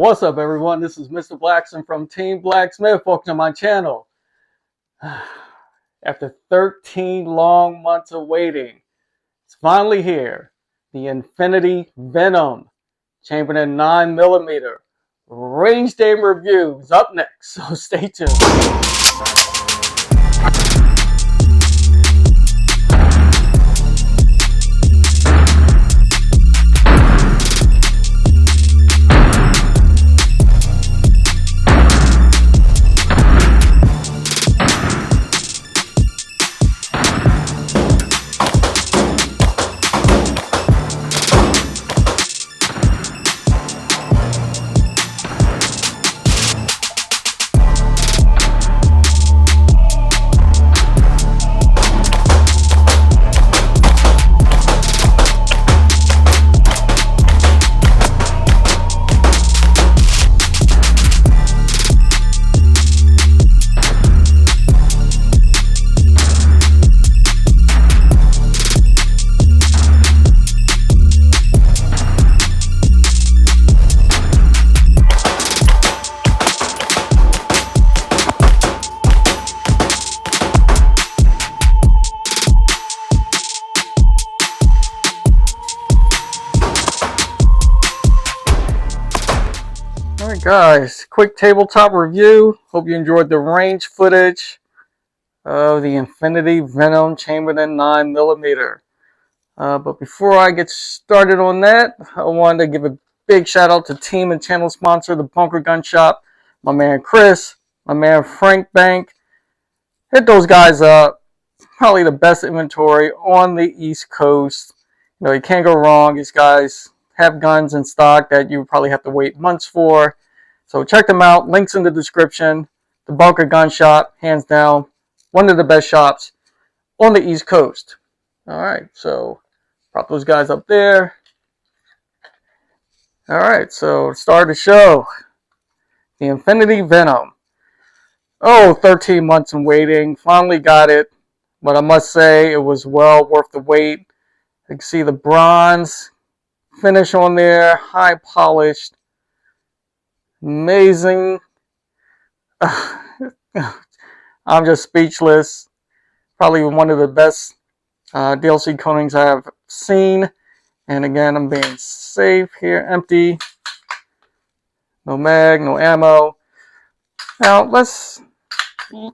What's up, everyone? This is Mr. Blackson from Team BlackSmith. Welcome to my channel. After 13 long months of waiting, it's finally here. The Infinity Venom Chamberlain 9mm range game review is up next, so stay tuned. Alright guys, quick tabletop review. Hope you enjoyed the range footage of the Infinity Venom Chamberlain 9mm. But before I get started on that, I wanted to give a big shout out to team and channel sponsor, the Bunker Gun Shop, my man Chris, my man Frank Bank. Hit those guys up. Probably the best inventory on the East Coast. You know, you can't go wrong. These guys have guns in stock that you would probably have to wait months for. So check them out. Links in the description. The Bunker Gun Shop, hands down, one of the best shops on the East Coast. Alright, so prop those guys up there. Alright, so start the show. The Infinity Venom. Oh, 13 months in waiting. Finally got it. But I must say, it was well worth the wait. You can see the bronze finish on there, high polished, amazing. I'm just speechless. Probably one of the best DLC coatings I have seen. And again, I'm being safe here, empty, no mag, no ammo. Now let's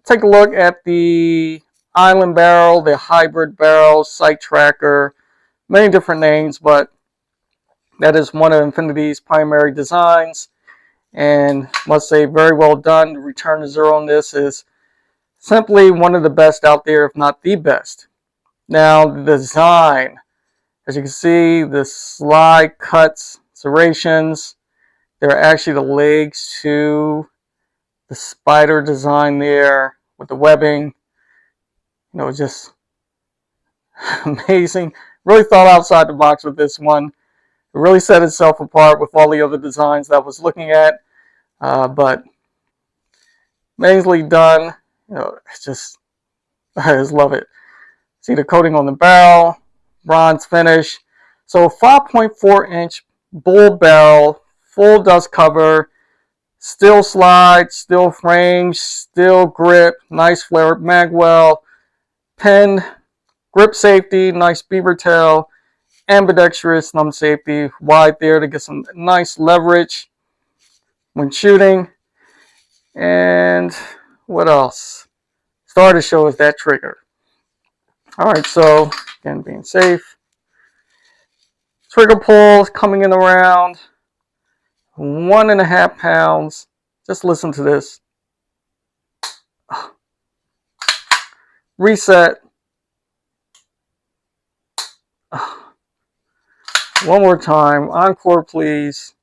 take a look at the island barrel, the hybrid barrel, sight tracker, many different names, but that is one of Infinity's primary designs, and must say very well done. The return to zero on this is simply one of the best out there, if not the best. Now the design, as you can see, the slide cuts, serrations, they're actually the legs to the spider design there with the webbing. You know, just amazing. Really thought outside the box with this one. It really set itself apart with all the other designs that I was looking at, but amazingly done. You know, it's just, I just love it. See the coating on the barrel, bronze finish. So 5.4-inch bull barrel, full dust cover, steel slide, steel frame, steel grip, nice flared magwell, pen, grip safety, nice beaver tail, ambidextrous thumb safety, wide there to get some nice leverage when shooting. And what else? Star to show is that trigger. Alright, so again, being safe. Trigger pull coming in around 1.5 pounds. Just listen to this. Reset. One more time. Encore, please.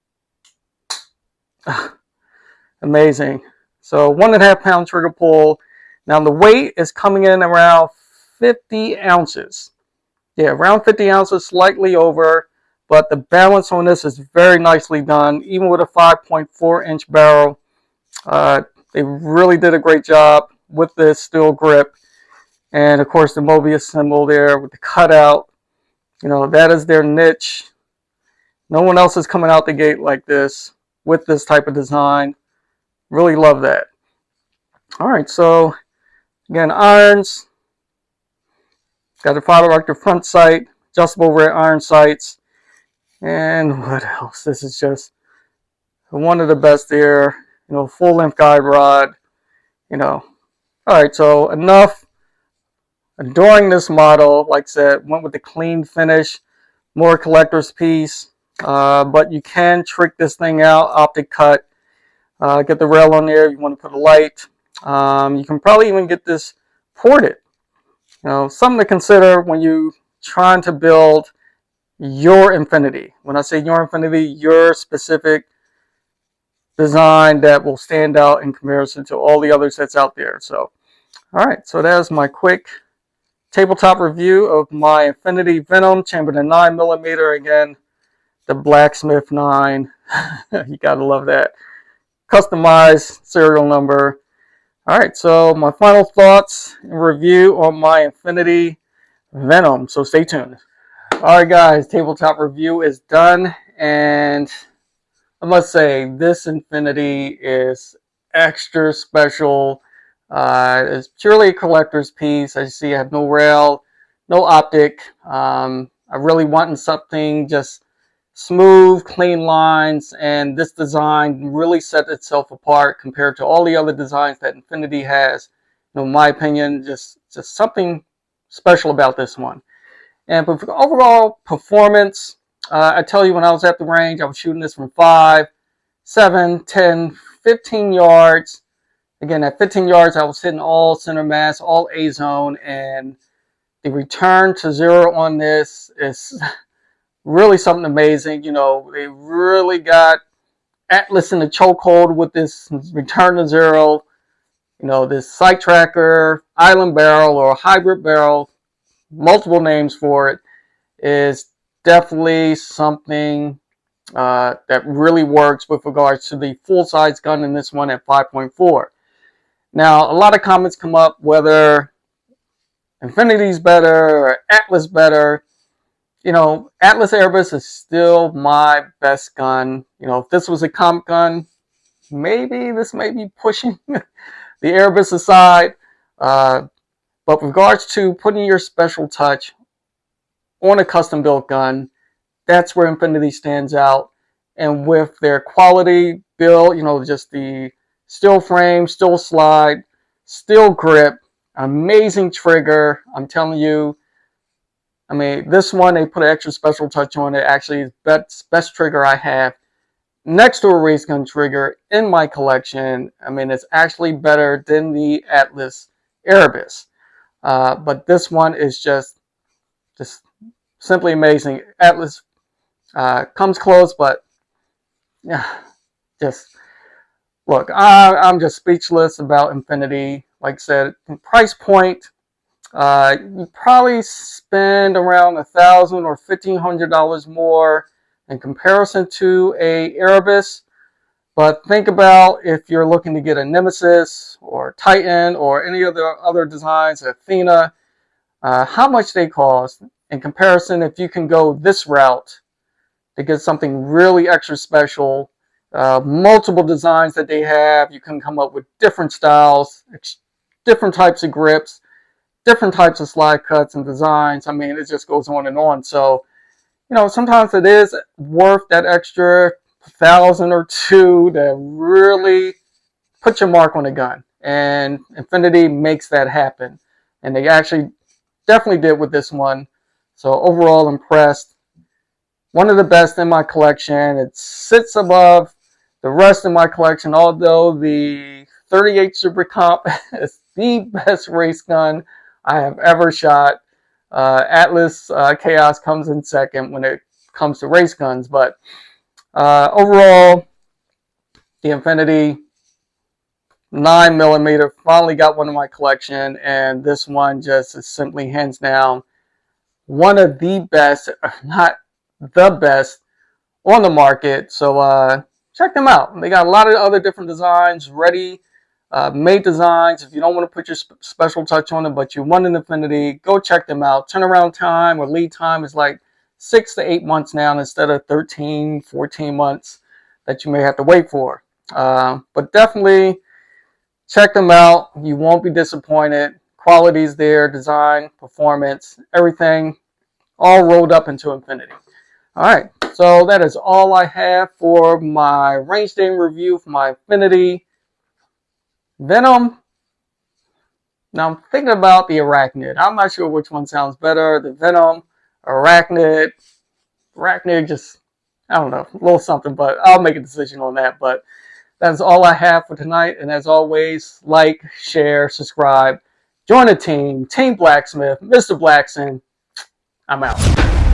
Amazing. So 1.5 pound trigger pull. Now the weight is coming in around 50 ounces. Yeah, around 50 ounces, slightly over. But the balance on this is very nicely done. Even with a 5.4-inch barrel, they really did a great job with this steel grip. And of course the Mobius symbol there with the cutout. You know, that is their niche. No one else is coming out the gate like this. with this type of design. Really love that. All right, so again, irons. Got a fiber electric front sight, adjustable rear iron sights, and what else? This is just one of the best there. You know, full length guide rod. You know, all right. So enough adoring this model. Like I said, went with the clean finish, more collector's piece. But you can trick this thing out, optic cut. Get the rail on there if you want to put a light. You can probably even get this ported. You know, something to consider when you trying to build your Infinity. When I say your Infinity, your specific design that will stand out in comparison to all the others that's out there. So, all right, so that is my quick tabletop review of my Infinity Venom chambered in 9mm. Again, the BlackSmith9. You gotta love that. Customized serial number. All right, so my final thoughts and review on my Infinity Venom. So stay tuned. All right, guys, tabletop review is done, and I must say this Infinity is extra special. It's purely a collector's piece. As you see, I have no rail, no optic. I really wanted something just smooth, clean lines, and this design really set itself apart compared to all the other designs that Infinity has. You know, in my opinion, just something special about this one. And for overall performance, I tell you, when I was at the range, I was shooting this from 5, 7, 10, 15 yards. Again, at 15 yards, I was hitting all center mass, all A zone, and the return to zero on this is really something amazing. You know, they really got Atlas in the chokehold with this return to zero. You know, this sight tracker, island barrel, or hybrid barrel, multiple names for it, is definitely something that really works with regards to the full-size gun in this one at 5.4. Now, a lot of comments come up whether Infinity's better or Atlas better. You know, Atlas Erebus is still my best gun. You know, if this was a comp gun, maybe this may be pushing the Erebus aside. But with regards to putting your special touch on a custom built gun, that's where Infinity stands out. And with their quality build, you know, just the steel frame, steel slide, steel grip, amazing trigger. I'm telling you, I mean, this one, they put an extra special touch on it. Actually, it's best trigger I have next to a race gun trigger in my collection. I mean, it's actually better than the Atlas Erebus. But this one is just simply amazing. Atlas comes close, but yeah, just look, I'm just speechless about Infinity. Like I said, price point, you probably spend around $1,000 or $1,500 more in comparison to a Erebus. But think about if you're looking to get a Nemesis or Titan or any of the other designs, Athena, how much they cost in comparison. If you can go this route to get something really extra special, multiple designs that they have, you can come up with different styles, different types of grips, different types of slide cuts and designs. I mean, it just goes on and on. So, you know, sometimes it is worth that extra $1,000 or $2,000 to really put your mark on a gun. And Infinity makes that happen. And they actually definitely did with this one. So overall impressed. One of the best in my collection. It sits above the rest of my collection, although the 38 Super Comp is the best race gun I have ever shot. Atlas Chaos comes in second when it comes to race guns, but overall, the Infinity 9mm finally got one in my collection, and this one just is simply hands down one of the best, if not the best, on the market. So check them out. They got a lot of other different designs ready. Made designs. If you don't want to put your special touch on them, but you want an Infinity, go check them out. Turnaround time or lead time is like 6 to 8 months now instead of 13, 14 months that you may have to wait for. But definitely check them out. You won't be disappointed. Quality's there, design, performance, everything all rolled up into infinity. Alright, so that is all I have for my range name review for my Infinity Venom. Now I'm thinking about the Arachnid. I'm not sure which one sounds better, the Venom, Arachnid. Arachnid just, I don't know, a little something, but I'll make a decision on that. But that's all I have for tonight. And as always, like, share, subscribe, join the team, Team Blacksmith, Mr. Blackson. I'm out.